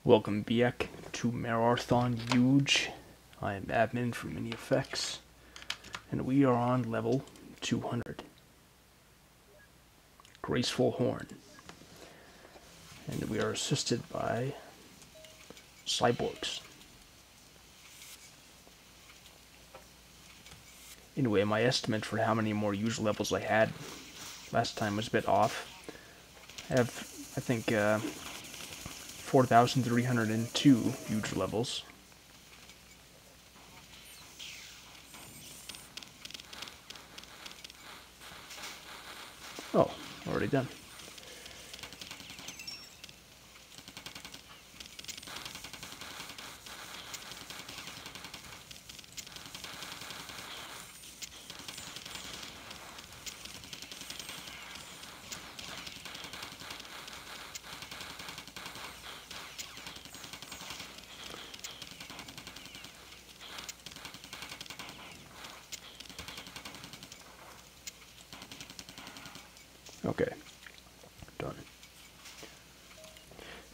Welcome back to Mararthon Yuge. I am admin for Mini Effects, and we are on level 200. Graceful Horn. And we are assisted by cyborgs. Anyway, my estimate for how many more Yuge levels I had last time was a bit off. I have, I think, 4,302 Yuge levels. Oh, already done. Okay, done.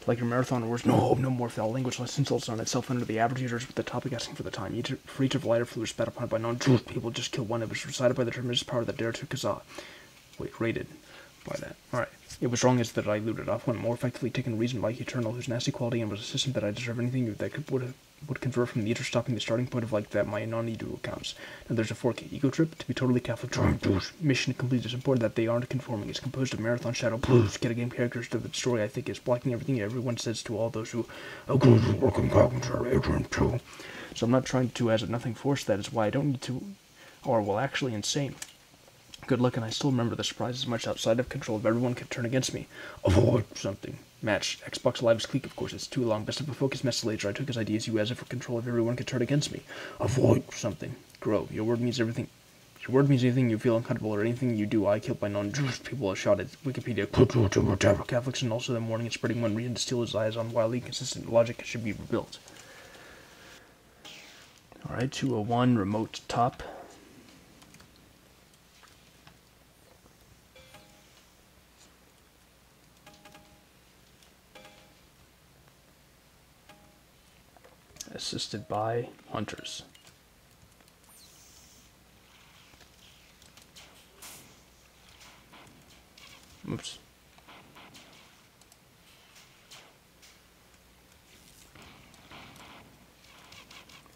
Like your marathon words, no more foul language, less insults on itself under the average users with the topic asking for the time. For each of lighter fluid spat upon by non-Jewish people, just kill one. It was recited by the tremendous power that dare to Kazaa. Wait, rated by that. Alright. It was wrong is that I looted off one more effectively taken reason like Eternal, whose nasty quality and was a system that I deserve anything that would convert from the eater stopping the starting point of like that my non-edu accounts. Now there's a 4K ego trip to be totally Catholic. Mission complete. It's important that they aren't conforming. It's composed of Marathon Shadow Blues. Get a game characters to the story I think is blocking everything everyone says to all those who working too. So I'm not trying to as a nothing force. That is why I don't need to, or well actually insane. Good luck, and I still remember the surprises much outside of control of everyone could turn against me. Avoid something. Match. Xbox Live's clique, of course, it's too long. Best of a focus message later. I took his ideas you as if for control of everyone could turn against me. Avoid something. Grow. Your word means everything. Your word means anything you feel uncomfortable or anything you do. I killed by non-Jewish people. A shot at Wikipedia. Catholics and also them warning and spreading one reason to steal his eyes on wildly consistent logic should be rebuilt. Alright, 201 remote top. Assisted by hunters. Oops.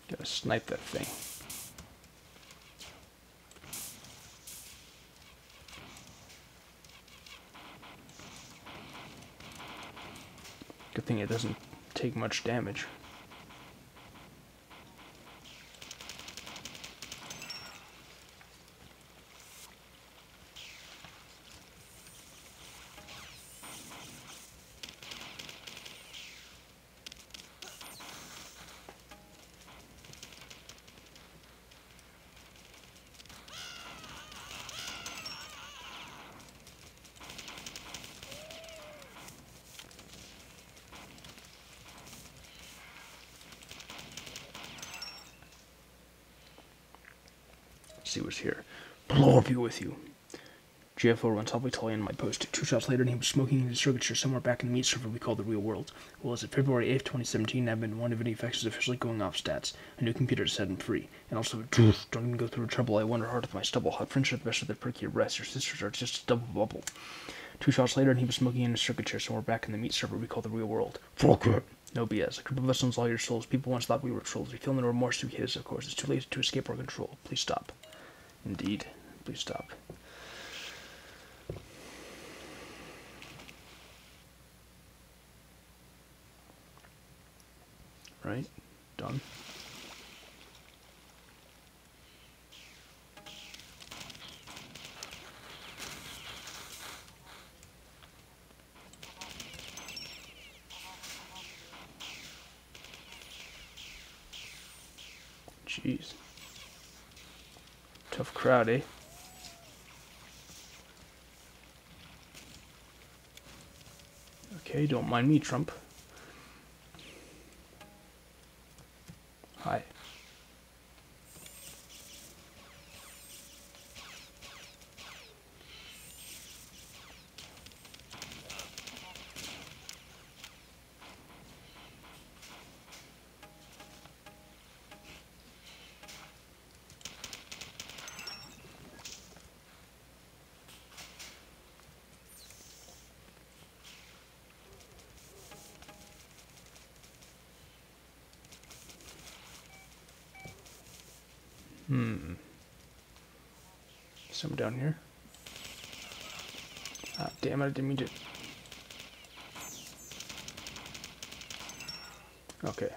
Gotta snipe that thing. Good thing it doesn't take much damage. Let's see what's here. Lord be with you. GFO runs halfway tall in my post. 2 shots later, and he was smoking in his circuitry somewhere back in the meat server we call the real world. Well, as of February 8th, 2017, admin 1 of Effects is officially going off stats. A new computer to set him free. And also, don't even go through trouble. I wonder hard with my stubble. Hot friendship, the best of the perky rest. Your sisters are just a double bubble. 2 shots later, and he was smoking in his circuit chair somewhere back in the meat server we call the real world. Fuck it. No BS. A group of us owns all your souls. People once thought we were trolls. We feel no remorse to his, of course. It's too late to escape our control. Please stop. Indeed. Please stop. Right? Done. Jeez. Tough crowd, eh? Okay, don't mind me, Trump. Hi. Some down here. Ah, damn it, I didn't mean to. Okay.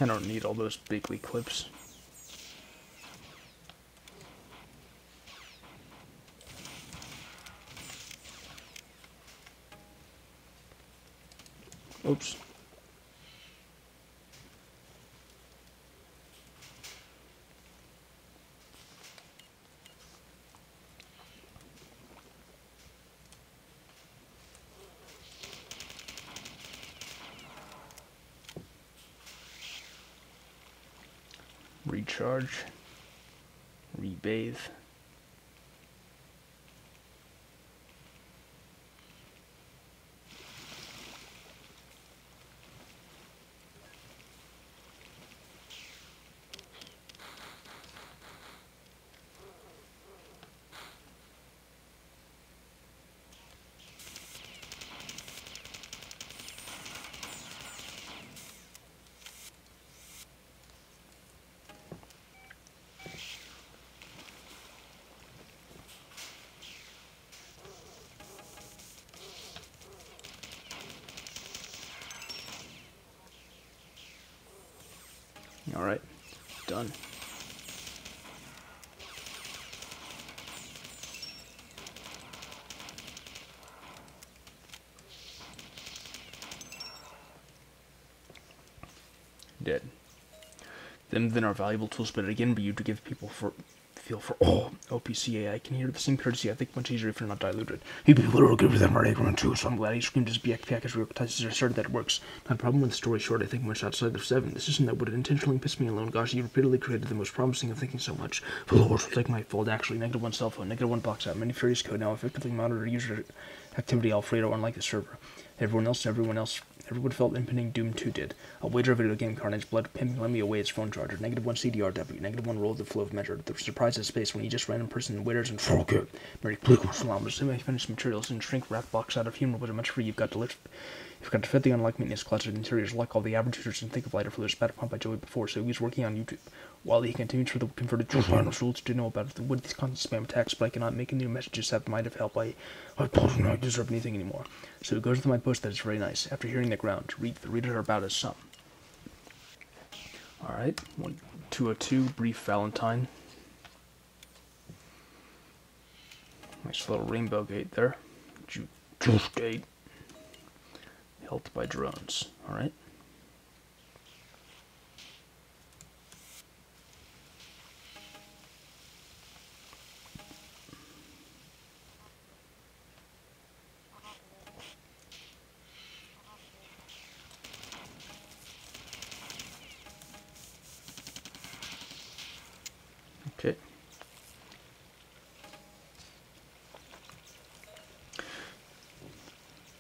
I don't need all those bigly clips. Oops. Recharge. Rebathe. Alright, done. Dead. Then our valuable tools, but again be you to give people feel for OPCA. I can hear the same courtesy. I think much easier if you're not diluted. You people are good with that Mararthon too, so I'm glad he screamed his backpack as real asserted that it works. Not a problem with the story short, I think much outside of 7. This isn't that would intentionally piss me alone. Gosh, you repeatedly created the most promising of thinking so much. For the horse was like my fault actually. -1 cell phone, -1 box out, many furious code now effectively monitor user activity Alfredo unlike the server. Everyone felt impending doom too did. I'll wager a video game Carnage blood pimping let me away its phone charger. -1 CDRW, -1 roll of the flow of measure. The surprise of space when he just random person waiters and forget. Mary Plickle Salam, the semi-finished materials and shrink wrap box out of humor was a much free you've got to lift. You've got to fit the unlike maintenance cluttered interiors like all the average users and think of lighter fluid spat upon by Joey before, so he's working on YouTube. While he continues for the converted Johannes rules to know about it, with these constant spam attacks, but I cannot make new messages that might have helped. I told him I don't deserve anything anymore. So he goes to my post that is very nice. After hearing the ground, read it about his son. Alright, 202, Brief Valentine. Nice little rainbow gate there. Juice gate. Helped by drones. Alright. Okay.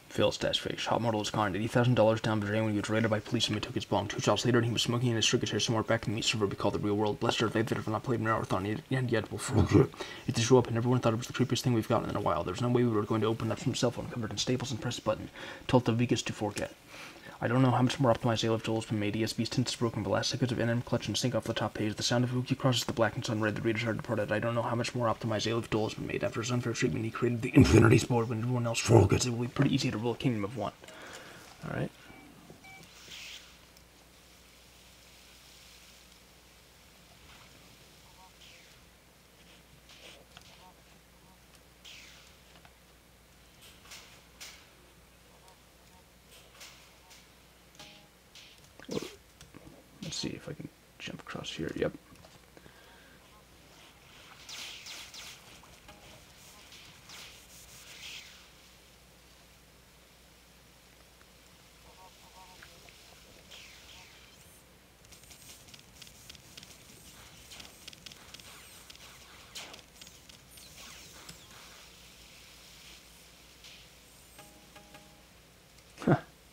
Phil stash face. Hot model is gone. $80,000 down the drain when he was raided by police and we took his bong. 2 shots later, and he was smoking in his circuit chair somewhere back in the meat server we call the real world. Blessed are they that have not played Mararthon and yet will forget. It just show up and everyone thought it was the creepiest thing we've gotten in a while. There's no way we were going to open that from cell phone covered in staples and press a button. Told the Vegas to forget. I don't know how much more optimized ALF tool has been made. ESB's tint is broken, but last seconds of NM clutch and sync off the top page. The sound of Yuge crosses the black and sun red. The readers are departed. I don't know how much more optimized ALF tool has been made. After his unfair treatment, he created the Infinity Sport when everyone else forgets. It will be pretty easy to rule a kingdom of one. Alright. Let's see if I can jump across here. Yep.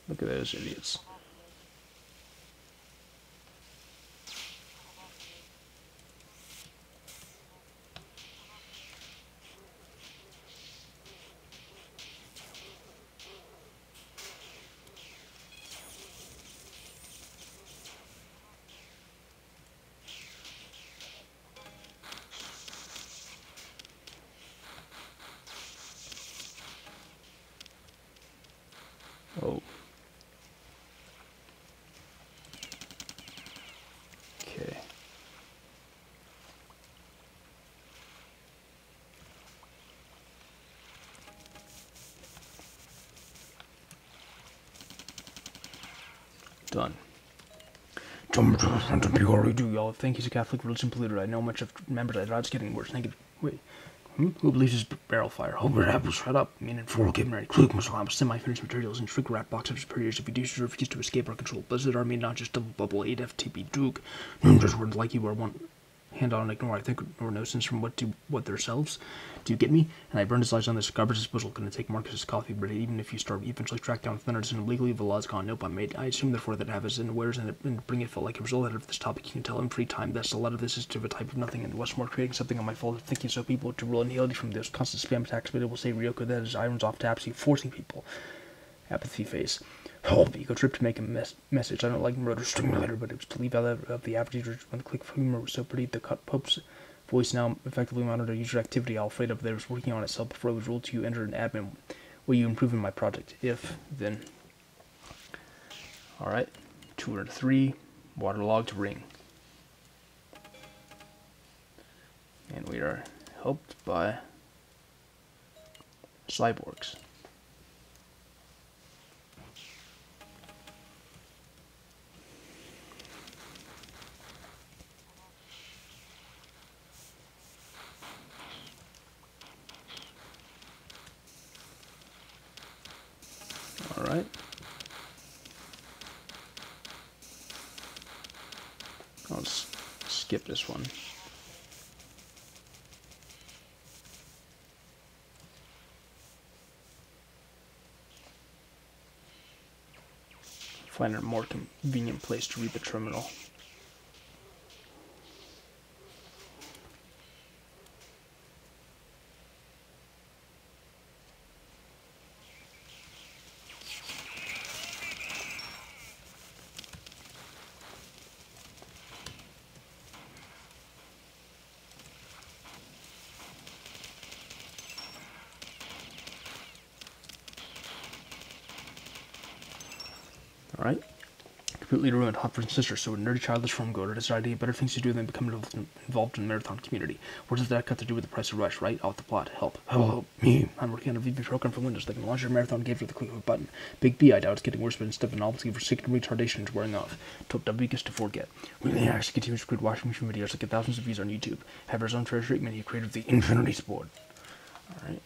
Look at those idiots. Done. Do y'all think he's a Catholic religion polluter? I know much of members of it's getting worse. Negative. Wait. Who believes his barrel fire? Oh, Apple, shut up. I mean, for give me clue, semi-finished materials and shrink wrap box of superiors if you do refuse to escape our control. Blizzard Army, not just double bubble 8 FTP Duke. Just words like you are one hand on ignore, I think, or no sense from what themselves. Do you get me? And I burned his lights on this garbage disposal. Gonna take Marcus's coffee, but even if you start eventually track down Thunders and illegally, the law's gone. Nope, I assume therefore that have his wares and bring it felt like a result out of this topic. You can tell him free time. That's a lot of this is to a type of nothing and Westmore creating something on my fault of thinking so people to rule inhality from this constant spam attacks, but it will say Ryoko that his irons off taps, you forcing people. Apathy face. Oh, ego trip to make a message. I don't like murder string letter, but it was to leave out of the average user when the click of humor was so pretty. The cut Pope's voice now effectively monitored user activity. Alfredo over there was working on itself before it was ruled to you enter an admin. Will you improve in my project? If, then. Alright. 203. Waterlogged ring. And we are helped by cyborgs. Alright. I'll skip this one. Find a more convenient place to read the terminal. Alright. Completely ruined Hopper's sister, so a nerdy childish from go to this idea better things to do than become involved in the Mararthon community. What does that got to do with the price of Rush, right? Off the plot. Help. Help me. I'm working on a VB program for Windows that can launch your Mararthon game with the click of a button. Big B, I doubt it's getting worse, but instead of a novelty for sick and retardation, it's wearing off. Top W gets to forget. We may actually continue to create washing machine videos that get thousands of views on YouTube. Have his own fair treatment, he created the Infinity Sport. Alright.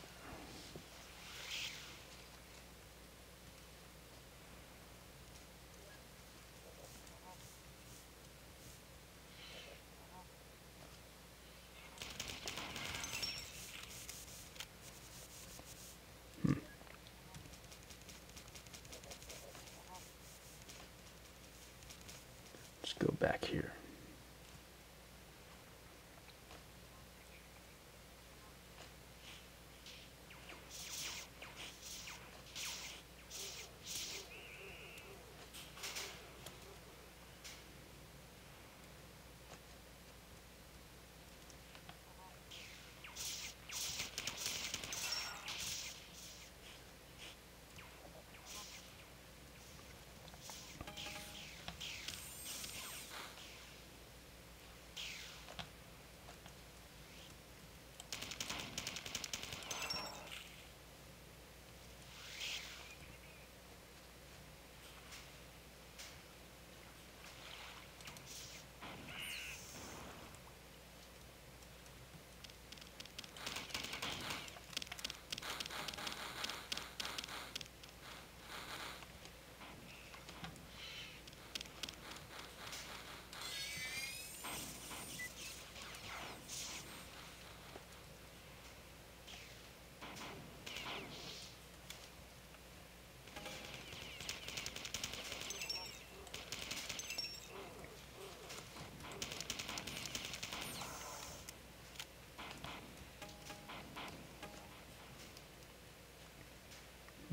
Go back here.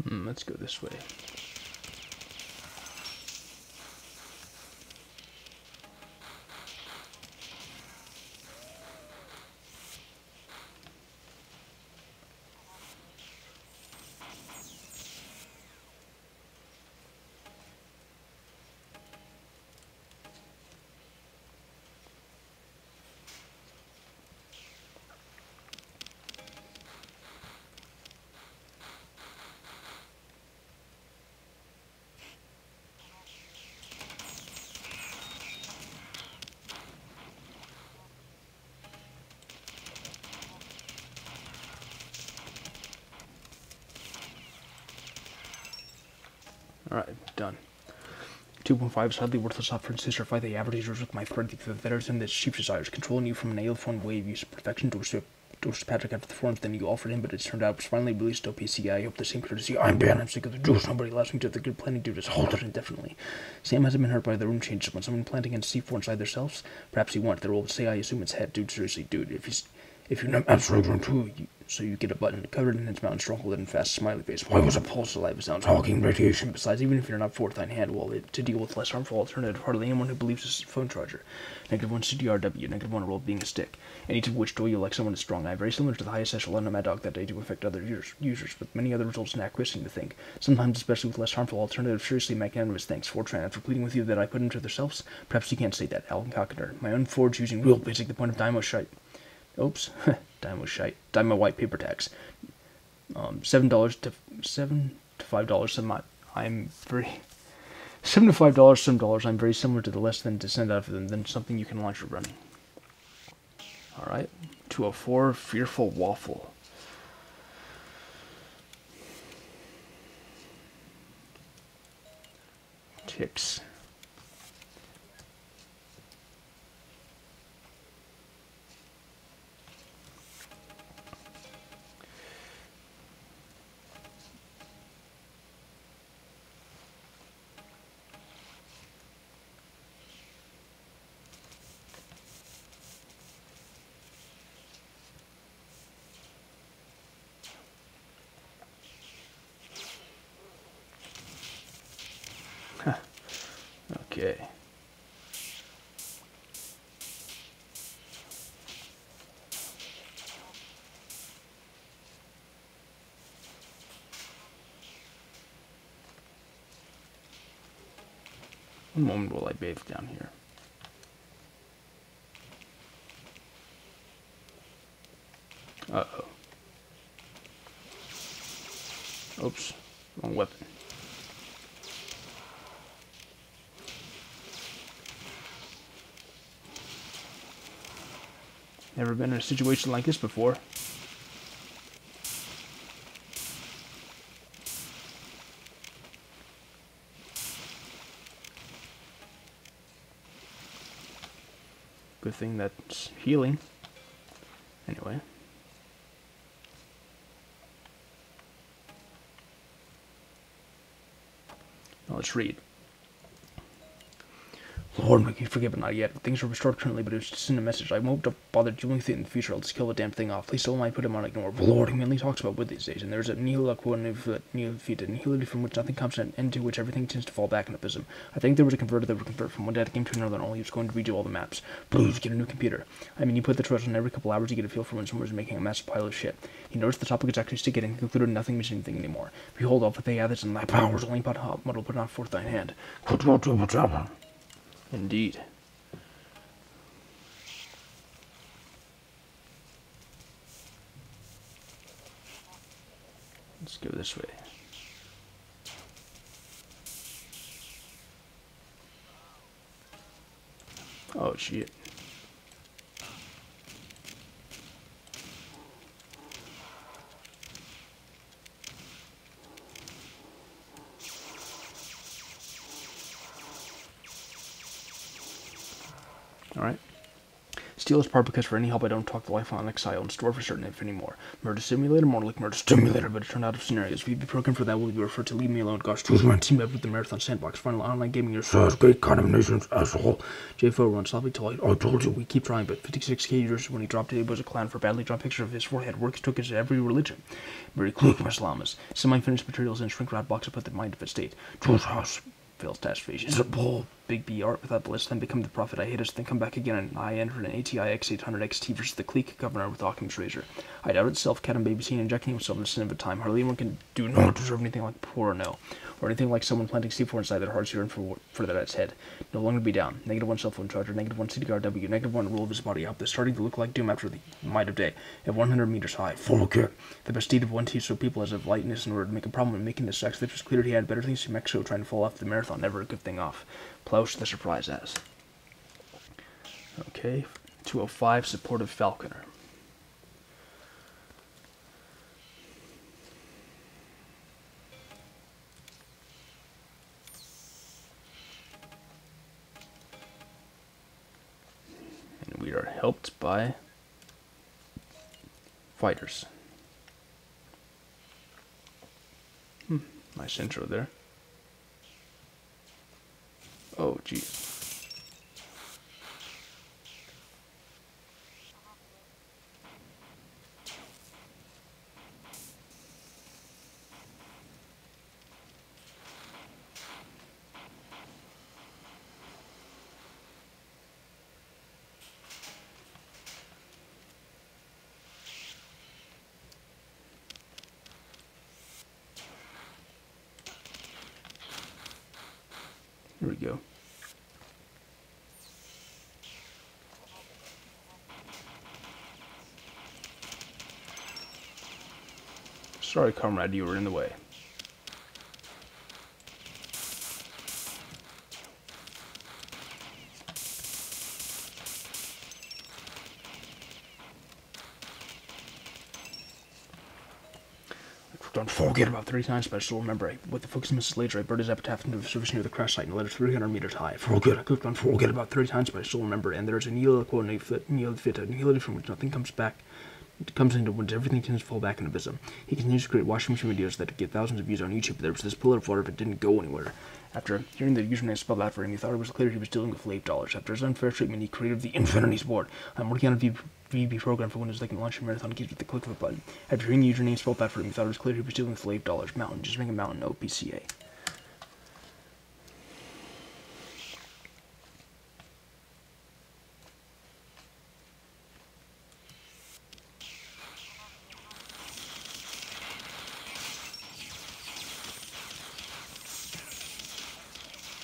Let's go this way. Alright, done. 2.5 is highly worthless offerings to survive the average users with my thread that is in this chief desires, controlling you from an alien wave use of perfection towards Patrick after the forms then you offered him, but it's turned out it was finally released to OPC. I hope the same courtesy. I'm banned, I'm sick of the juice, nobody allows me to the good planning dude is halted indefinitely. Sam hasn't been hurt by the room changes when someone planting in C4 inside themselves. Perhaps he won't. The role of say I assume it's head, dude, seriously, dude. If you're not absolutely wrong too, so you get a button covered in its mountain stronghold and fast smiley face. Why was a pulse alive? It sounds hawking radiation. Besides, even if you're not fourth in hand, well, to deal with less harmful alternative, hardly anyone who believes is a phone charger. -1 CDRW, -1 roll being a stick. And each of which do you like someone is strong. I am very similar to the highest echelon of Mad Dog that day to affect other users, with many other results not questioning to think. Sometimes, especially with less harmful alternatives, seriously magnanimous thanks. Fortran, after pleading with you that I put into themselves, perhaps you can't say that. Alan Cockner. My own forge using real basic the point of Dymo shite. Oops, Dymo white paper tax. $7 to $5 some. I'm very $7 to $5 some dollars. I'm very similar to the less than to send out of them than something you can launch or run. All right, 204 fearful waffle. Ticks. Okay. One moment while I bathe down here. Uh-oh. Oops. Wrong weapon. Never been in a situation like this before. Good thing that's healing. Anyway. Now let's read. Lord, make me forgive it, not yet. Things are restored currently, but it was just in a message. I won't bother doing with it in the future. I'll just kill the damn thing off. Please don't mind put him on ignore. But Lord, he mainly talks about wood these days, and there's a nihility from which nothing comes and end to which everything tends to fall back in abysm. I think there was a converter that would convert from one data game to another, and all he was going to redo all the maps. Please get a new computer. I mean, you put the trust on every couple hours, you get a feel for when someone's making a massive pile of shit. He noticed the topic is actually sticking and concluded nothing means anything anymore. Behold, all that they have is in thy powers, only but hot muddle put on forth thine hand. Indeed. Let's go this way. Oh, shit. Alright. Steal is part because for any help I don't talk the life on exile and store for certain if anymore. Murder simulator, more like murder stimulator, but it turned out of scenarios. If you be programmed for that, will be referred to leave me alone. Gosh, choose my team up with the Marathon Sandbox. Final online gaming your source. Great condemnations, asshole. J4 runs sloppy till I told you we keep trying, but 56k users when he dropped it was a clown for a badly drawn picture of his forehead. Works took his every religion. Very quick, my slamas. Semi-finished materials in shrink wrap box to put the mind of its state. Choose house. Fails task phase. Is a bull. Big B art without the list, then become the prophet. I hate us, then come back again, and I entered an ATI X800 XT versus the clique governor with Occam's razor. I doubt itself, cat and baby scene, injecting himself in the sin of a time. Hardly anyone can do nor deserve anything like poor or no. Or anything like someone planting C4 inside their hearts yearn for that at its head. No longer be down. -1 cell phone charger, -1 CDRW, -1 roll of his body up. They're starting to look like doom after the might of day. At 100 meters high. Full kick. The best deed of one teeth so people as of lightness in order to make a problem in making the sex. It was clear he had better things to Mexico trying to fall off the marathon. Never a good thing off. Plouch the surprise ass. Okay. 205 supportive falconer. helped by fighters. Nice intro there. Oh, geez. Here we go. Sorry, comrade, you were in the way. Don't forget about 3 times, but I still remember. With the focus missiles later, I burned his epitaph into the surface near the crash site and let it 300 meters high. Forget. I clicked on forget about 3 times, but I still remember. And there's a nihility from which nothing comes back. It comes into when everything tends to fall back into abysm. He continues to create washing machine videos that get thousands of views on YouTube, but there was this pillar of water that didn't go anywhere. After hearing the username spelled out for him, he thought it was clear he was dealing with late dollars. After his unfair treatment, he created the Infinity's board. I'm working on a VB program for Windows that can launch a Mararthon keys with the click of a button. After hearing the username spelled out for him, he thought it was clear he was dealing with late dollars. Mountain, just ring a mountain, no PCA.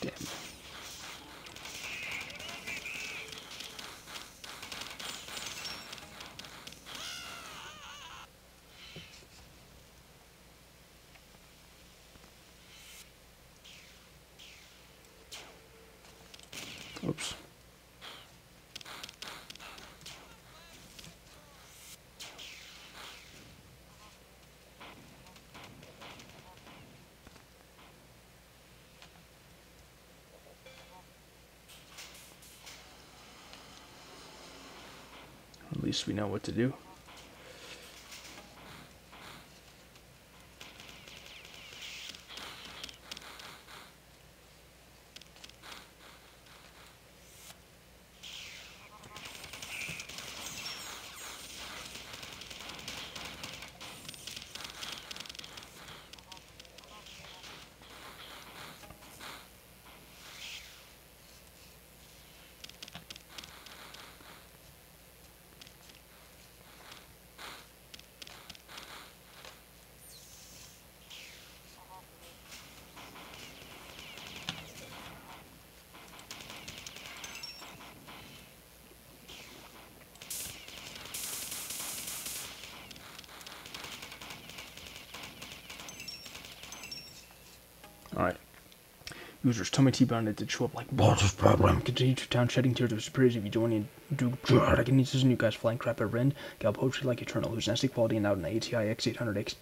Damn. Oops. At least we know what to do. Alright. Users, tell my T-Bound it did show up like boss problem. Continue to town shedding tears of superiors if you join in. Do I can use new guys flying crap at Ren. Gal poetry like Eternal, who's nasty quality and out in the ATI X800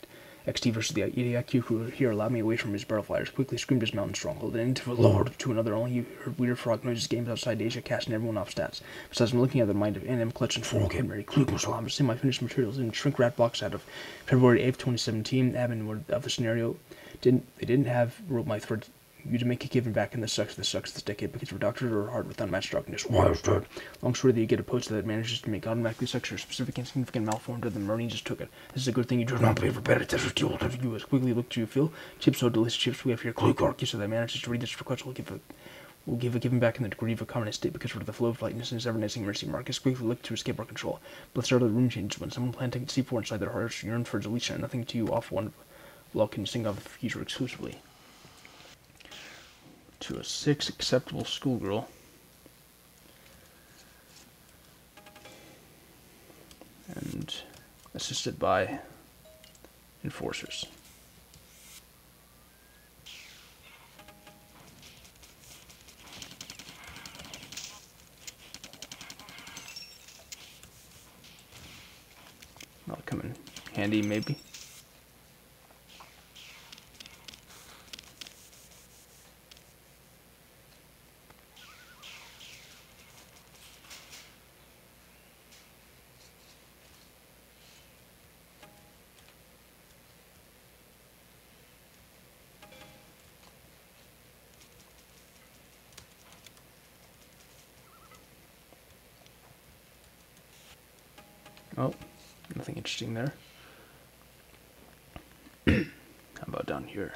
XT versus the ADIQ crew here allowed me away from his barrel flyers. Quickly screamed his mountain stronghold and into a lord to another. Only you heard weird frog noises, games outside Asia, casting everyone off stats. Besides, I'm looking at the mind of NM Clutch and forget Mary Klug Muslim. See my finished materials in shrink wrap box out of February 8th, 2017. Admin of the scenario didn't have wrote my thread. You to make a given back, and this sucks this decade because we're doctors are hard with unmatched darkness. Long story that you get a poster that manages to make automatically sucks your specific insignificant malformed, and the Marine just took it. This is a good thing you do not pay for better test fuel to you as quickly look to you feel. Chips so delicious chips we have here Clue Corky, so that manages to read this request will give a given back in the degree of a common state because we're the flow of lightness and his ever-nascing mercy. Marcus quickly looked to escape our control. But the start of the room changes when someone planting C4 inside their hearts yearn for deletion and nothing to you off one block can sing of the future exclusively. To a 6 acceptable schoolgirl. And assisted by enforcers. That'll come in handy, maybe. Oh, nothing interesting there. How about down here?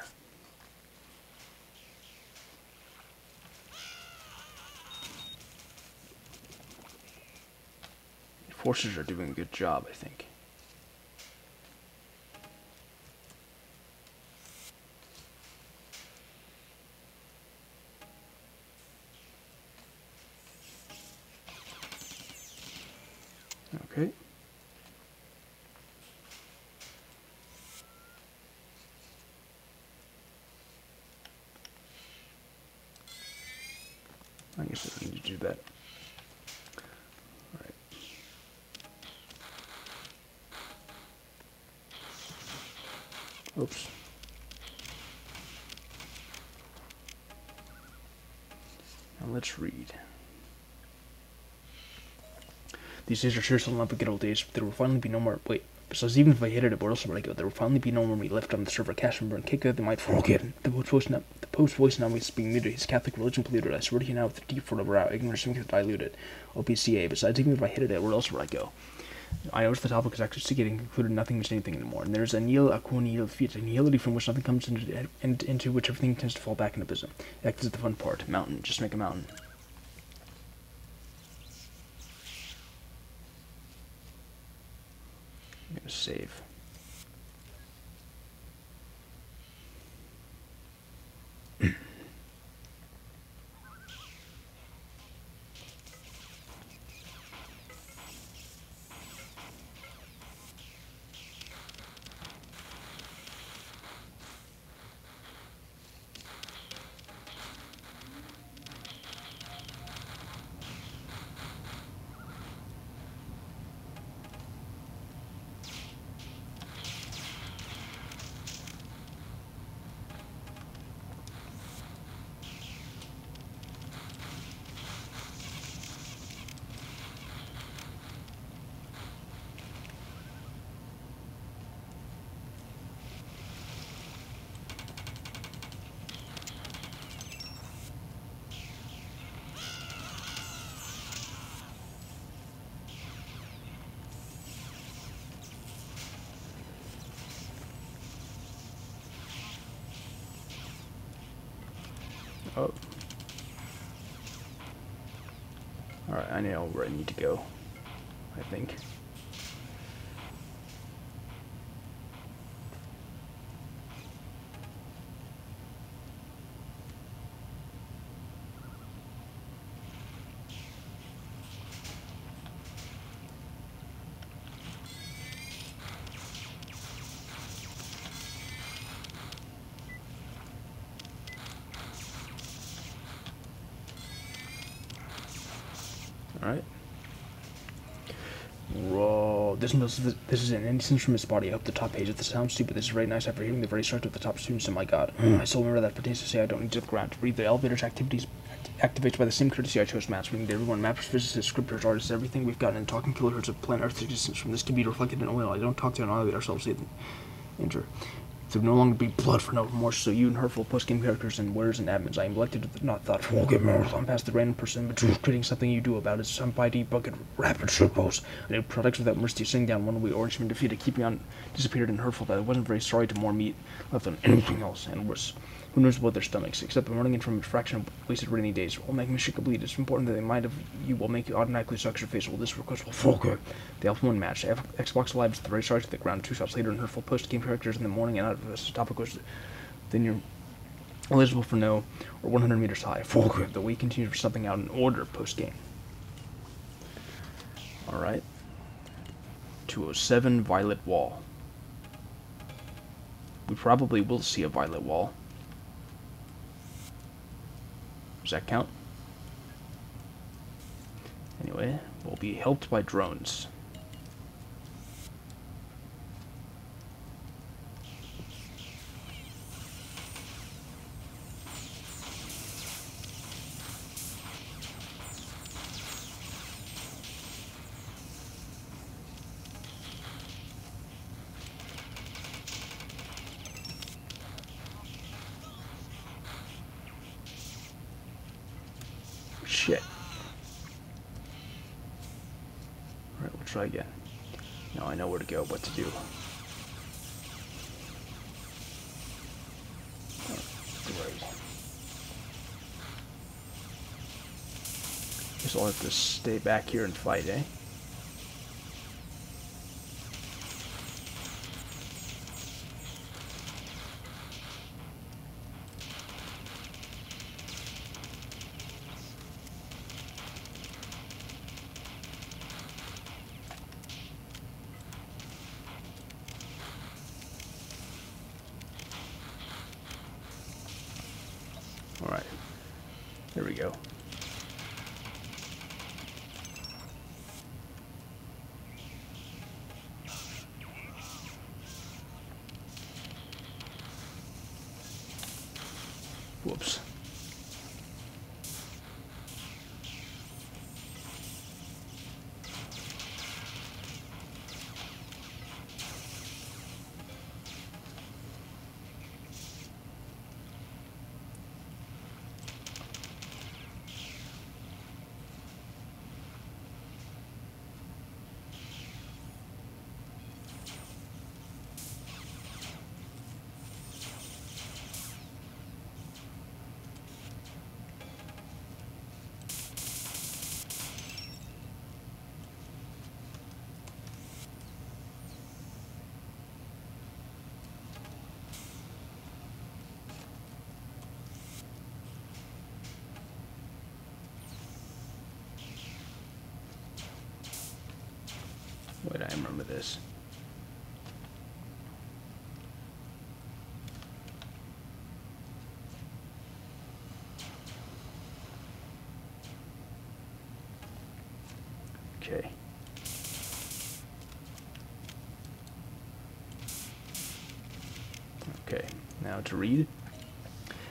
The forces are doing a good job, I think. Okay. I guess I need to do that. Alright. Oops. Now let's read. These days are sure still not the good old days, but there will finally be no more. Wait. Besides, even if I hit it, where else would I go? There will finally be no more me left on the server, cash and burn, kick out, they might forget. The post voice now is being muted, his Catholic religion polluted. I swear to you now with a deep for the brow, ignorance something diluted. OPCA. Besides, even if I hit it, where else would I go? I noticed the topic is actually getting concluded, nothing means anything anymore. And there's a nihil aquanihil feat, a nihility from which nothing comes into which everything tends to fall back in abysm. That is the fun part. Mountain. Just make a mountain. I'm gonna save. Oh. Alright, I know where I need to go, I think. Alright. Whoa, this is an instance from his body. I hope the top page of this sounds stupid. This is very nice after hearing the very start of the top students. Oh my god. I still remember that pertains to say I don't need to look around. To read the elevator's activities activates by the same courtesy I chose maps, reading to everyone, mappers, physicists, scripters, artists, everything we've gotten in talking kilohertz of planet Earth's existence from this can be reflected in oil. I don't talk to annihilate ourselves either. Enter. There will no longer be blood for no remorse, so you and hurtful post-game characters and warriors and admins, I am elected to not thought, forgive Mararthon past the random person, but creating something you do about it, some mighty bucket rapid shitpost. I did products without mercy, sitting down one way, orangeman defeated, keeping on disappeared and hurtful that I wasn't very sorry to more meat left than anything else, and worse. Who knows about their stomachs, except I'm running in from a fraction of wasted rainy days. Will make me shake a bleed. It's important that the mind of you will make you automatically suck your face. Well, this request will forgive. The Alpha 1 match. Xbox Live is the very start to the ground. 2 shots later, and hurtful post-game characters in the morning, and out of this topic was then you're eligible for no, or 100 meters high. Forgive. The week continues for something out in order post-game. Alright. 207 Violet Wall. We probably will see a violet wall. Does that count? Anyway, we'll be helped by drones. Shit. Alright, we'll try again. Now I know where to go, what to do. Great. Guess I'll have to stay back here and fight, eh? Alright. There we go. Whoops. Wait, I remember this. Okay. Okay, now to read.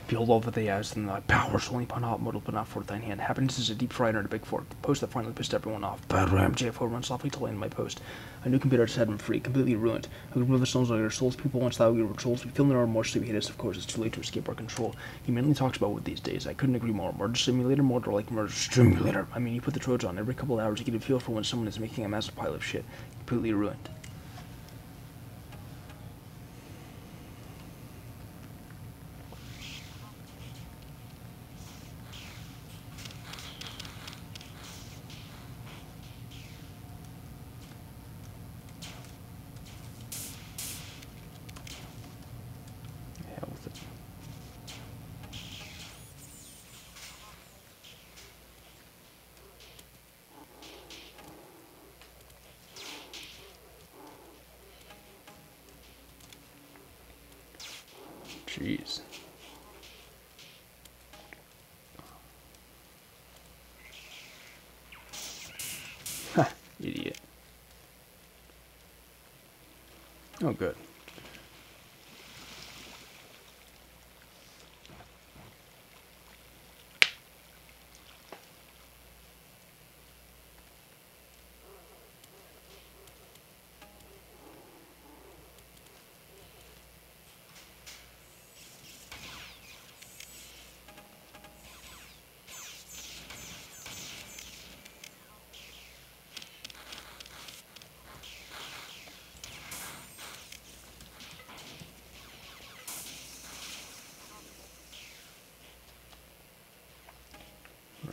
Behold all that they asked, and thy powers only upon hot mortal, but not forth thine hand. Happiness is a deep fright and a big fork. The post that finally pissed everyone off. Bad ram, JFO, run softly to land my post. A new computer just had him free, completely ruined. Who remove the stones like our souls? People once thou we were trolls. We feel no remorse, so we hate us, of course. It's too late to escape our control. He mainly talks about what these days. I couldn't agree more. Murder simulator, murder like murder stimulator. I mean, you put the Trojan on every couple of hours, you get a feel for when someone is making a massive pile of shit. Completely ruined. Hell with it. Jeez. Ha, idiot. Oh, good.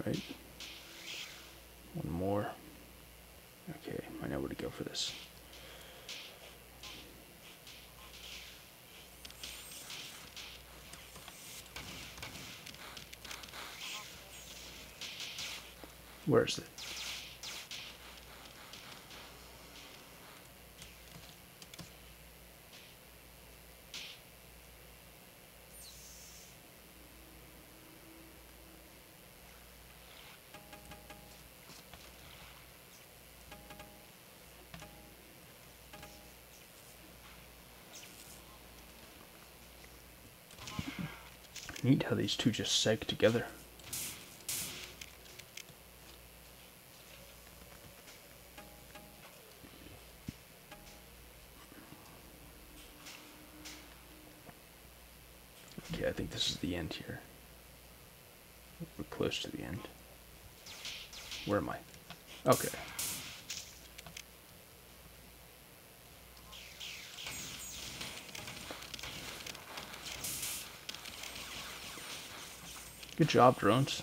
Right. One more. Okay, I know where to go for this. Where is it? Neat how these two just seg together. Okay, I think this is the end here. We're close to the end. Where am I? Okay. Good job, drones.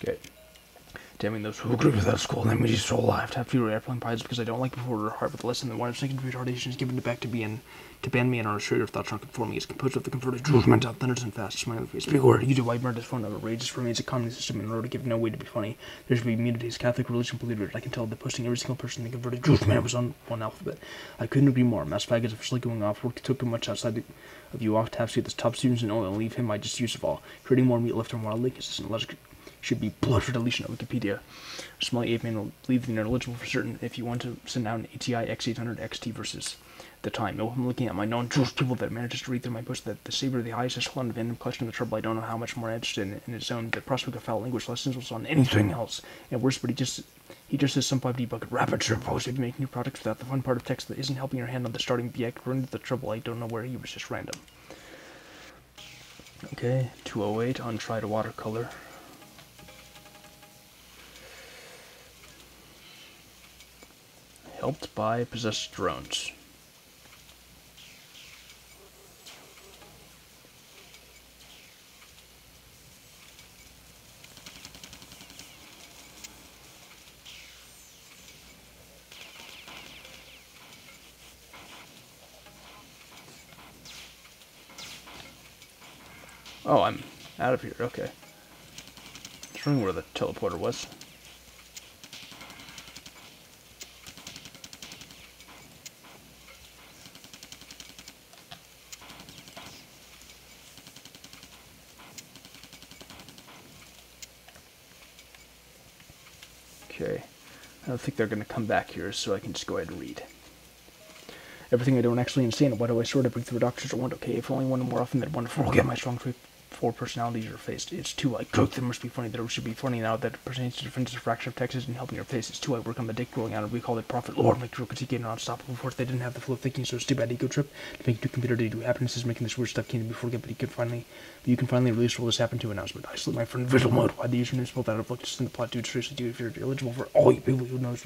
Good. Damning those who agree with that school, and that means he's still alive. To have fewer airplane pilots because I don't like before we're hard with the lesson. The one of thinking retardation is given back to ban me and are sure your thoughts aren't conforming. Is composed of the converted Jewish mental thunders and fast. Smile on the face. Big word. You do white murder this phone number. Rage remains a communist system in order to give no way to be funny. There should be immunities. Catholic religion polluted. I can tell that posting every single person in the converted Jewish man was on one alphabet. I couldn't agree more. Mass fag is officially going off. Work took too much outside of you off to have to the top students in oil and leave him my disuse of all. Creating more meat left on wildly consistent logic should be blood for deletion of Wikipedia. Smelly ape man will leave the ineligible for certain if you want to send out an ATI X800 XT versus the time. No, I'm looking at my non-Jewish people that manages to read through my post that the savior of the highest echelon of random collection of the trouble. I don't know how much more interested in his own. The prospect of foul language lessons was on anything else. And worse, but he just says some 5D bucket rapid trip post if you make new products without the fun part of text that isn't helping your hand on the starting BX. Run into the trouble. I don't know where he was just random. Okay, 208 on try to watercolor. Helped by possessed drones. Oh, I'm out of here. Okay. Just wondering where the teleporter was. Okay, I don't think they're going to come back here, so I can just go ahead and read. Everything I don't actually understand. Why do I sort of break through doctors or want? Okay, if only one more often than wonderful. Get my strong trait for personalities are faced. It's too like joke that must be funny. That it should be funny now that it pertains to defense a fraction of Texas and helping your face. It's too I work on the dick rolling out and we call it prophet lord. Make real critique and unstoppable force. They didn't have the flow of thinking, so it's too bad ego trip to make you computer to do happiness is making this weird stuff came before get, but you can finally release all this happened to announcement. I slip my friend visual mode. Why the username spelled out of look just in the plot, dude. Seriously, dude, if you're eligible for all you people who knows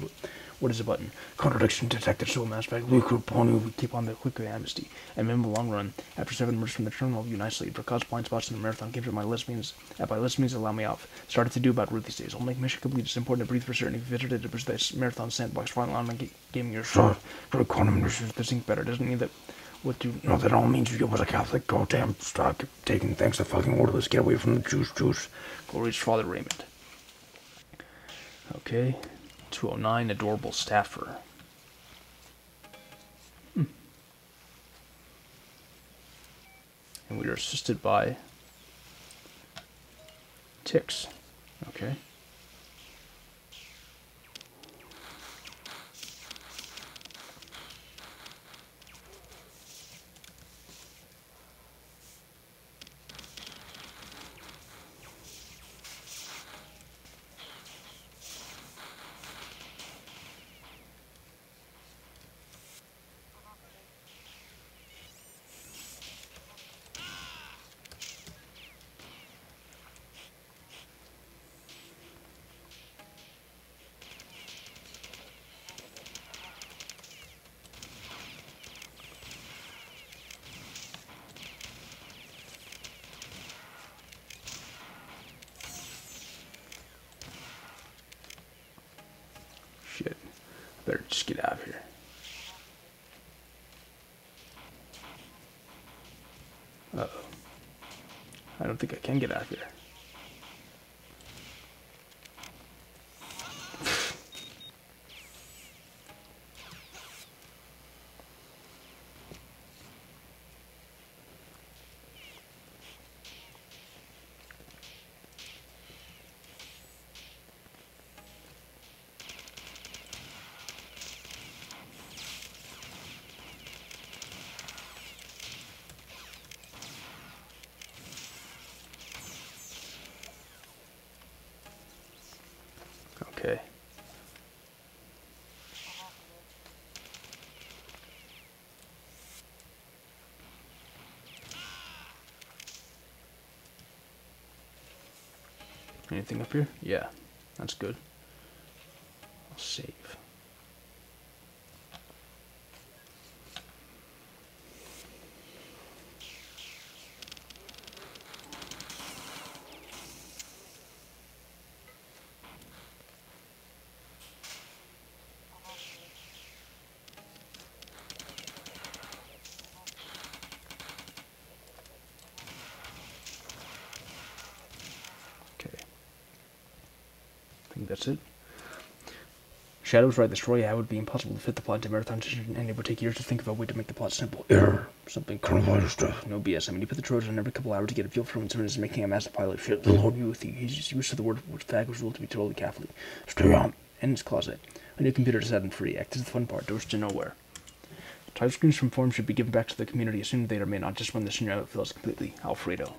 what is a button? Contradiction detected, so mass back. Luke or Pony, we keep on the quicker amnesty. And in the long run, after 7 murders from the terminal, you nicely. For cause blind spots in the marathon, give it my lesbians. By lesbians, allow me off. Started to do about Ruth these days. I'll make mission complete. It's important to breathe for certain. If you visited this marathon sandbox, final online gaming your short for quantum issues, this ink better. Doesn't mean that what do you know that all means you was a Catholic. Goddamn, stop taking thanks to fucking orderless. Get away from the Jews. Glory to Father Raymond. Okay. 209, adorable staffer. And we are assisted by ticks. Okay. Shit. Better just get out of here. Uh-oh. I don't think I can get out of here. Anything up here? Yeah, that's good. I'll save. Okay. I think that's it. Shadow's right, the story would be impossible to fit the plot into Mararthon, and it would take years to think of a way to make the plot simple. Something kind of stuff. No BS. I mean, you put the Trojan on every couple hours to get a feel for him, someone is making a massive pile of shit. The Lord be with you. He's just used to the word which fag was ruled to be totally Catholic. Stay on. In his closet. A new computer to set him free. Act is the fun part. Doors to nowhere. Type screens from forums should be given back to the community as soon as they may not just when the scenario feels completely Alfredo.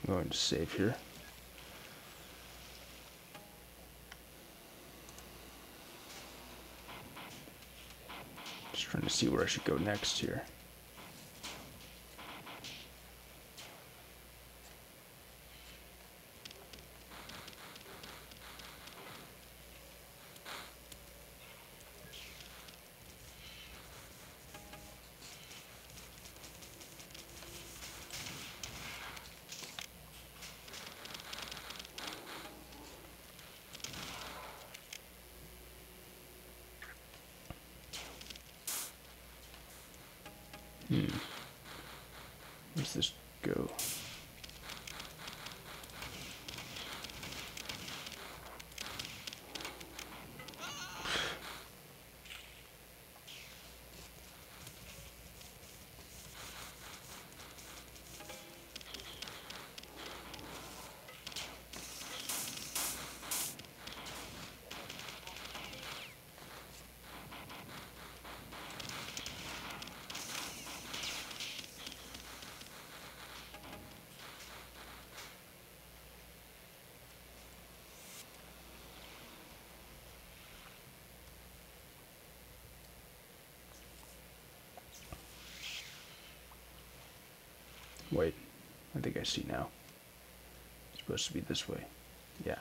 I'm going to save here. Just trying to see where I should go next here. Where's this go? Wait, I think I see now. It's supposed to be this way. Yeah.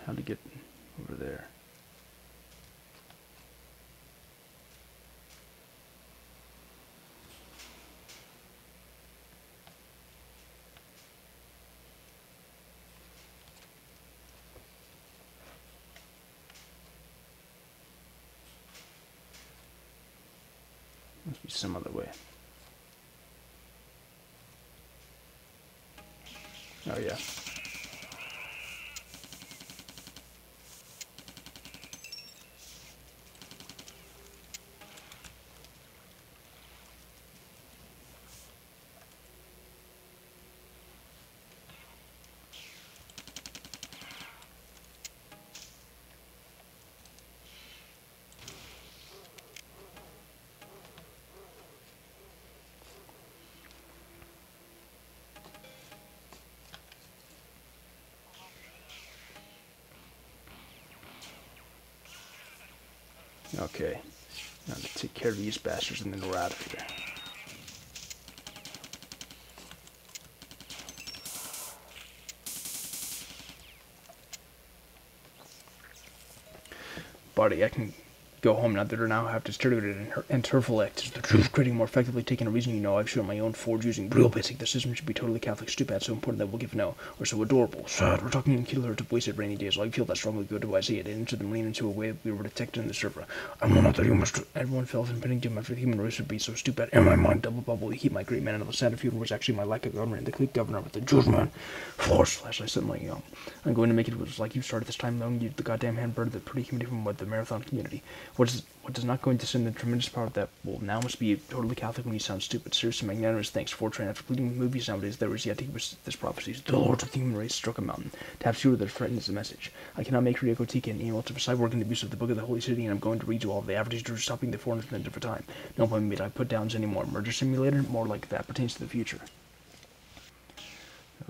How to get over there? Must be some other way. Oh yeah. Okay. Now to take care of these bastards and then we're out of here. Buddy, I can go home now that I now have distributed and intellect. Is the truth creating more effectively taking a reason you know I've shown my own forge using real basic. The system should be totally Catholic, stupid, so important that we'll give no, or so adorable. Sad, we're talking in killer to wasted rainy days. I feel that strongly good do I see it into the marine into a way we were detected in the server. I'm not that you must. Everyone fell from impending doom after the human race would be so stupid. In my mind, double bubble, we keep my great man, and the Santa Feud was actually my lack of government, the clique governor with the Jewish man. Force, I said, like, I'm going to make it like you started this time, though. You, the goddamn hand-bird, the pretty community from what the Mararthon community. What is not going to send the tremendous power that will now must be totally Catholic when you sound stupid. Seriously, magnanimous thanks. Fortran, after bleeding movies nowadays, there is yet to give this prophecy. The lords of the human race struck a mountain. To have shooter that threatens the message. I cannot make Ryoko Tika an email to the cyborg and abuse of the Book of the Holy City, and I'm going to read you all of the averages to stopping the foreigners in a different time. No point made I put downs anymore. Murder simulator? More like that pertains to the future.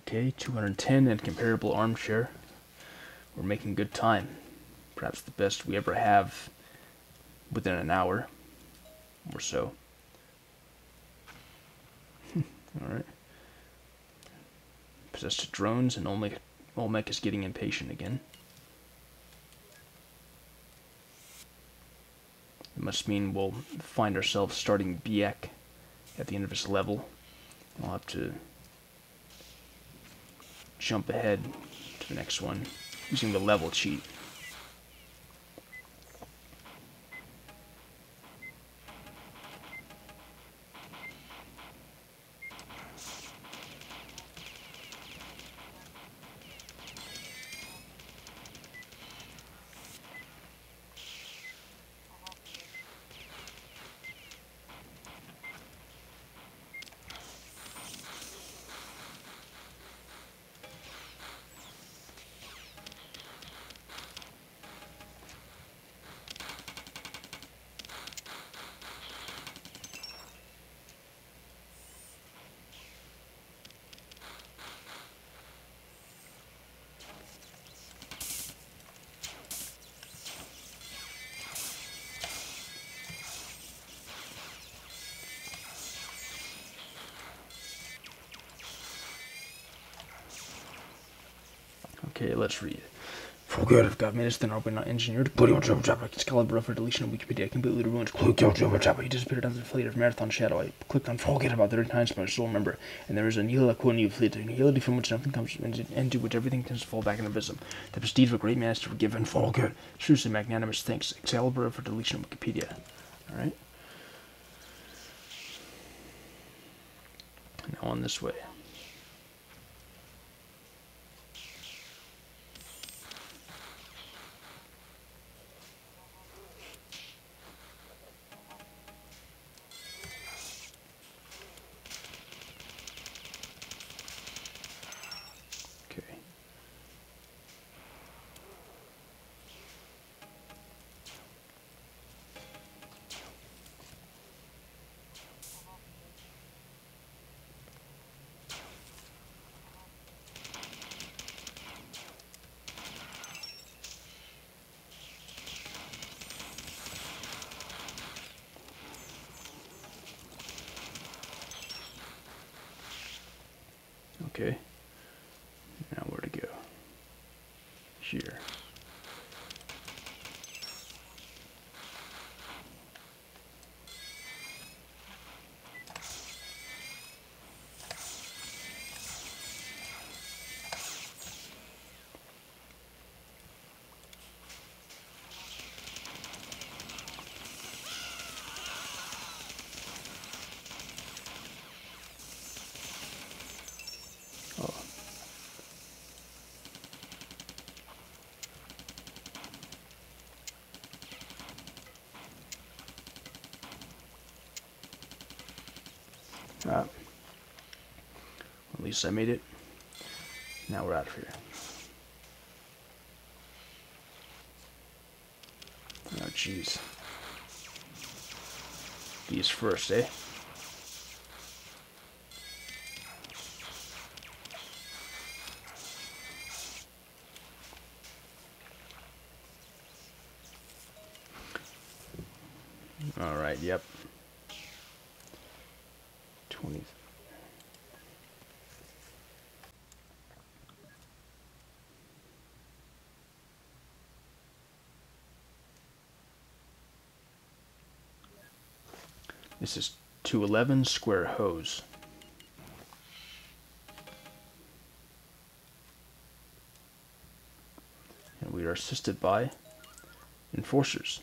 Okay, 210 and comparable armchair. We're making good time. Perhaps the best we ever have within an hour or so. Alright. Possessed drones, and Olmec is getting impatient again. It must mean we'll find ourselves starting Biek at the end of this level. I'll have to jump ahead to the next one using the level cheat. Okay, let's read. For good, if God made us, then are we not engineered? Bloody old Jabba Jabba, Excalibur for deletion of Wikipedia, completely ruined. Click out Jabba Jabba, he disappeared after the fleet of Mararthon Shadow. I clicked on forget about 30 times, but I still remember. And there is a Nihila Kunu fleet, a nihility from which nothing comes, and to which everything tends to fall back in abysm. The prestige of a great man is to forgive and fall good. Seriously, magnanimous thanks. Excalibur for deletion of Wikipedia. Alright. Now on this way. Okay, now where to go? Here. At least I made it. Now we're out of here. Oh, jeez. These first, eh? Alright, yep. 20. This is 211 square hose. And we are assisted by enforcers.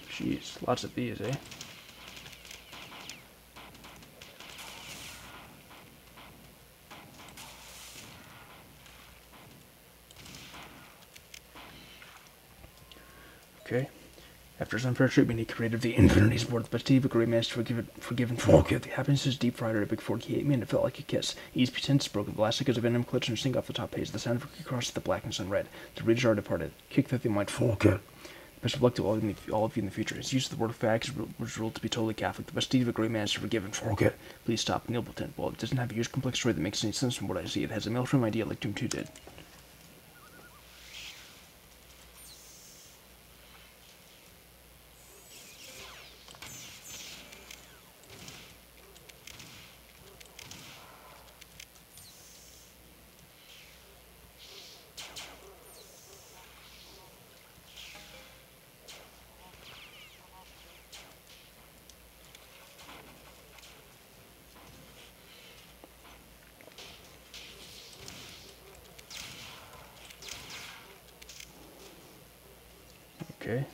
Jeez, lots of these, eh? Okay. After his unfair treatment, he created the Infinity's board, but Steve agreed managed to forgive and forget. The happiness is deep fried at a big fork. He ate me and it felt like a kiss. Ease pretense broken. The last echoes of venom clutched and sink off the top page. The sound of it crosses the blackness unread. The readers are departed. Kick that they might forget. Best of luck to all of you in the future. His use of the word facts was ruled to be totally Catholic. The best deed of a great man is to forgive and forget. Please stop. Nilbleton. Well, it doesn't have a huge complex story that makes any sense from what I see. It has a mainstream idea like Doom 2 did. Okay.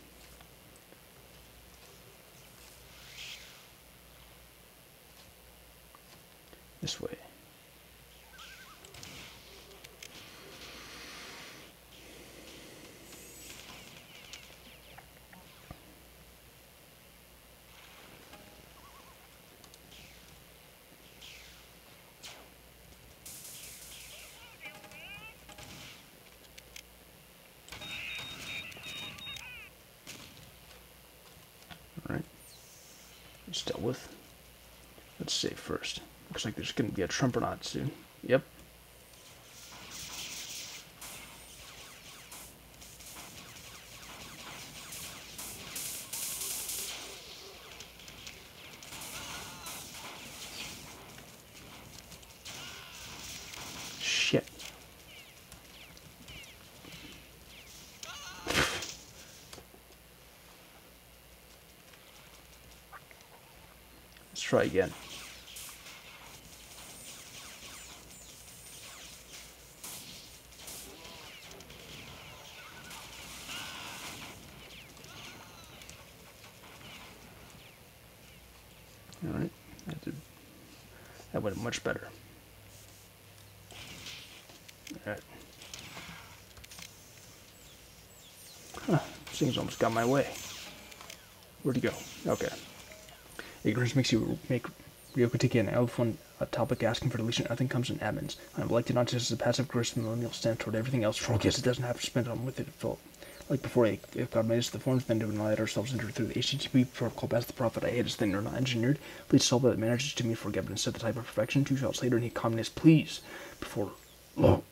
This way. Alright. It's dealt with. Let's save first. Looks like there's going to be a Trumpernaut soon. Yep. Shit. Let's try again. Alright, that went much better. Alright. Huh, this thing's almost got my way. Where'd he go? Okay. Ignorance makes you make Ryokotiki an elephant a topic asking for deletion. Nothing comes in admins. I'm elected not just as a passive aggressive millennial stand toward everything else. For yes, it doesn't have to spend on with it. It felt like before if God made us the forms, then to annihilate ourselves into through the HTTP protocol past the prophet. I hate this thing. They're not engineered. Please solve that manages to me for and set the type of perfection. 2 shots later, and he communist, please. Before low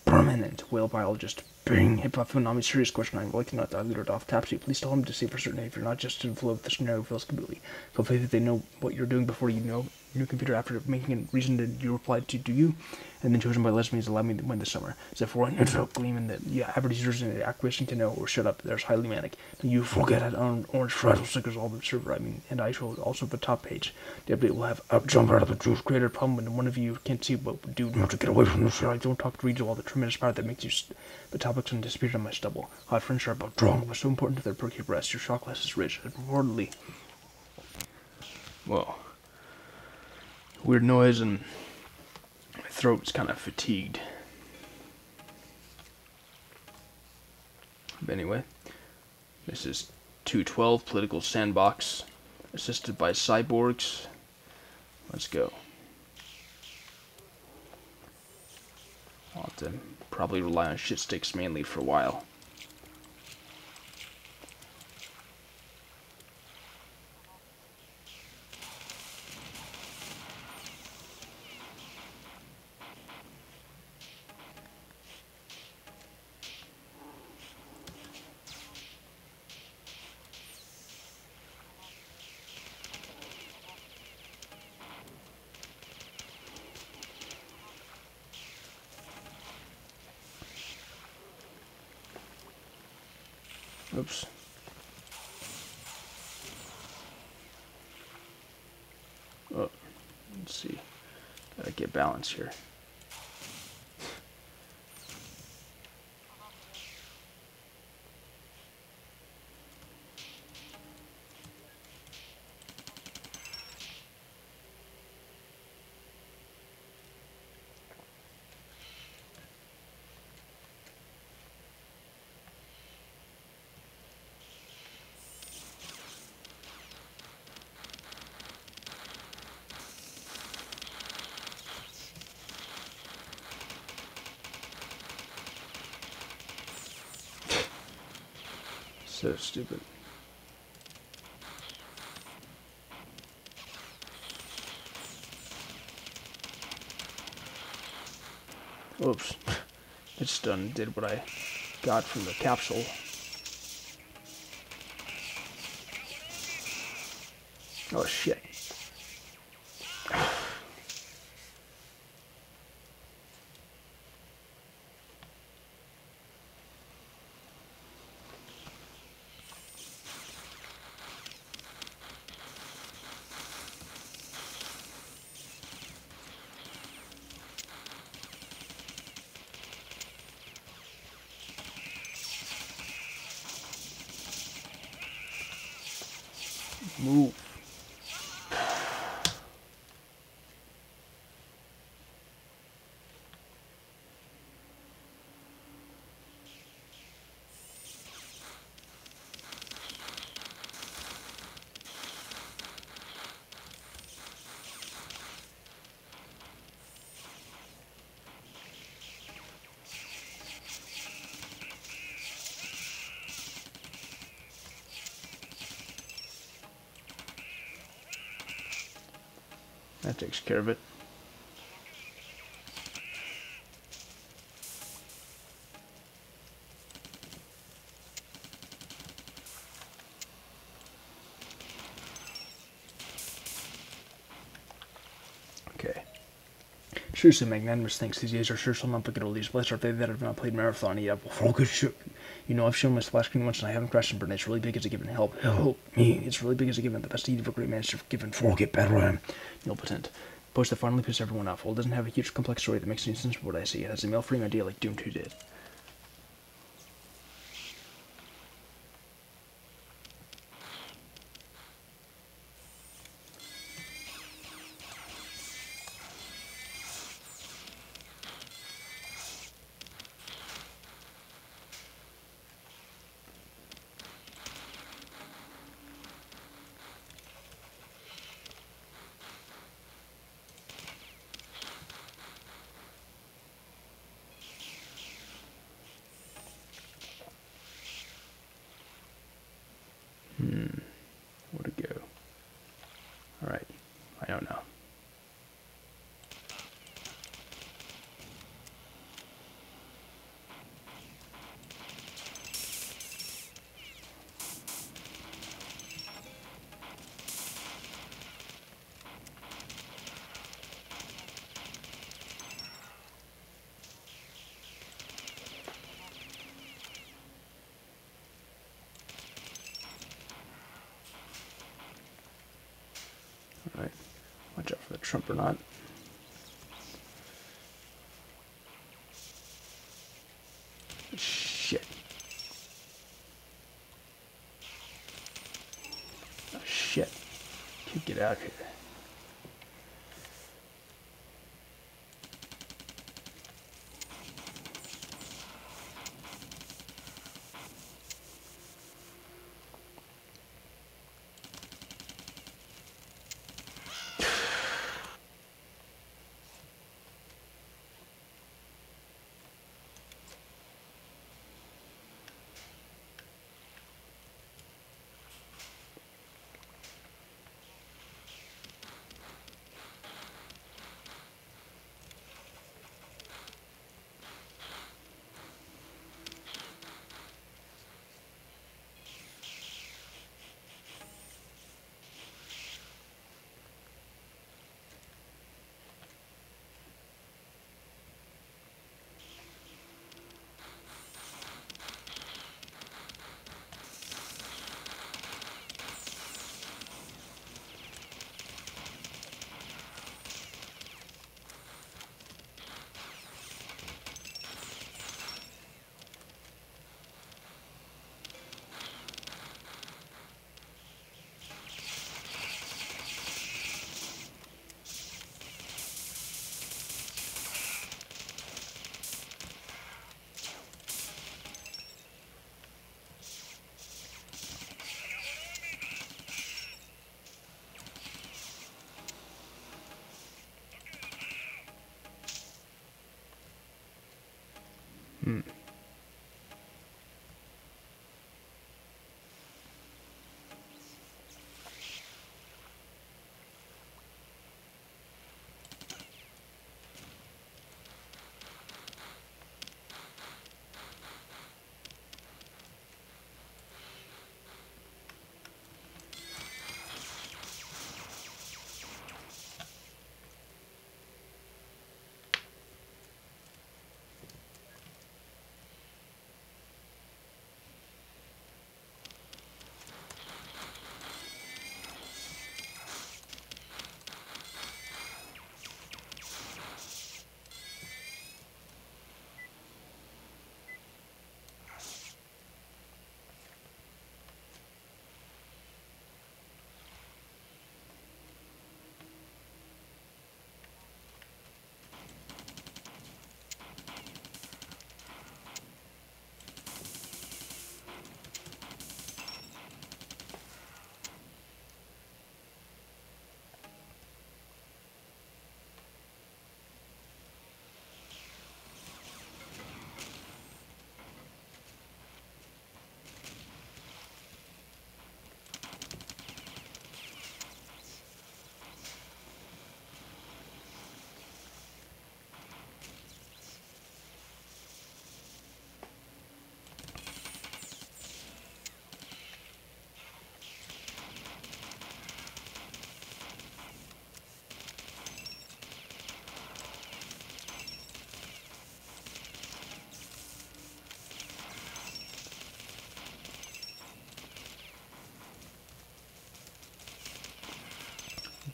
permanent whale biologist. Bring hip hop phenomenon. Serious question. I'm elected not diluted off Tapsy. Please tell him to say for certain if you're not just to flow with the scenario feels completely. Feel faith that they know what you're doing before you know your new computer after making a reason that you replied to do you, and then chosen by lesbians allow me to win this summer. Except for one neutral gleam in that average users in the acquisition can know or shut up. There's highly manic. You forget it on orange fragile stickers all over the server. I mean, and I show also the top page. The update will have a jump out of the juice creator problem when one of you can't see what we do. You have to get away from this. I don't talk to read all the tremendous power that makes you the topics and disappeared on my stubble. Hot friends are about drawing was so important to their perky breasts. Your shot glass is rich. And reportedly, well, weird noise and my throat is kind of fatigued. But anyway, this is 212 Political Sandbox, assisted by cyborgs. Let's go. I'll have to Probably rely on shit sticks mainly for a while. Oops. Oh, let's see. Gotta get balance here. So stupid. Oops. It just did what I got from the capsule. Oh shit. Move. That takes care of it. Okay. Seriously, Magnanimous thinks these days are sure some not get all these blights, are they that have not played Mararthon yet? Well, good shit. You know, I've shown my splash screen once and I haven't crashed and burned. It's really big as a given. Help me. It's really big as a given. The best deed of a great man is given. Forget better. Omnipotent. Post that finally pisses everyone off. Well, it doesn't have a huge complex story that makes any sense of what I see. It has a male-frame idea like Doom 2 did. Where'd it go? Alright. I don't know. Alright. Watch out for the Trump or not. Shit. Oh, shit. Can't get out of here.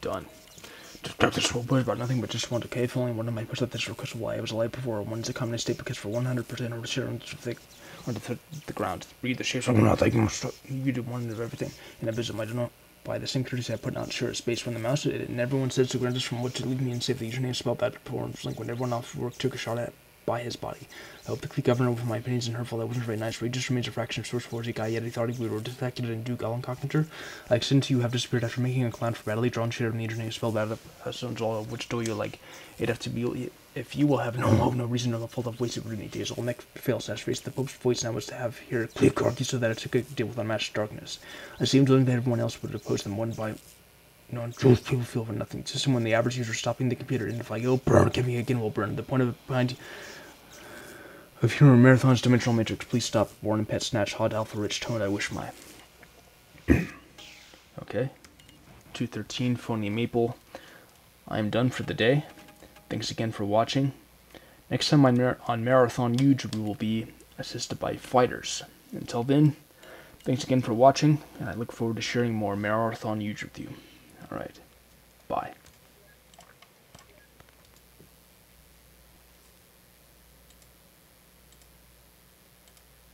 Done. Detect this world about nothing but just one decay. If only one of my push up this request while I was alive before. One's a common state because for 100% of the shit on the ground. Read the shapes. I'm not like you do one of everything in a vision. I don't know. By the same courtesy I put out share space when the mouse did it, and everyone says to grant us from what to leave me and save the username spelled bad performance like when everyone off work took a shot at by his body. I hope the clique governor over my opinions and hurtful. That wasn't very nice. He just remains a fraction of source for a guy, yet he thought we were detected in Duke Allen Cockniter. Like since you have disappeared after making a clown for badly drawn shit of the username spelled bad all which do you like it'd have to be if you will have no hope, no reason, no fault of wasted rooney days. All next fail slash face the Pope's voice now was to have here clear corky so that it took a deal with unmatched darkness. I seemed willing that everyone else would oppose them one by truth people feel for nothing. System when the average user stopping the computer and if I go burn, give me again will burn. The point of behind of humor Marathon's dimensional matrix, please stop. Born and pet snatch hot alpha rich tone, I wish my okay. 213 Phony Maple. I am done for the day. Thanks again for watching. Next time on Marathon Yuge we will be assisted by fighters. Until then, thanks again for watching, and I look forward to sharing more Mararthon Yuge with you. Alright, bye.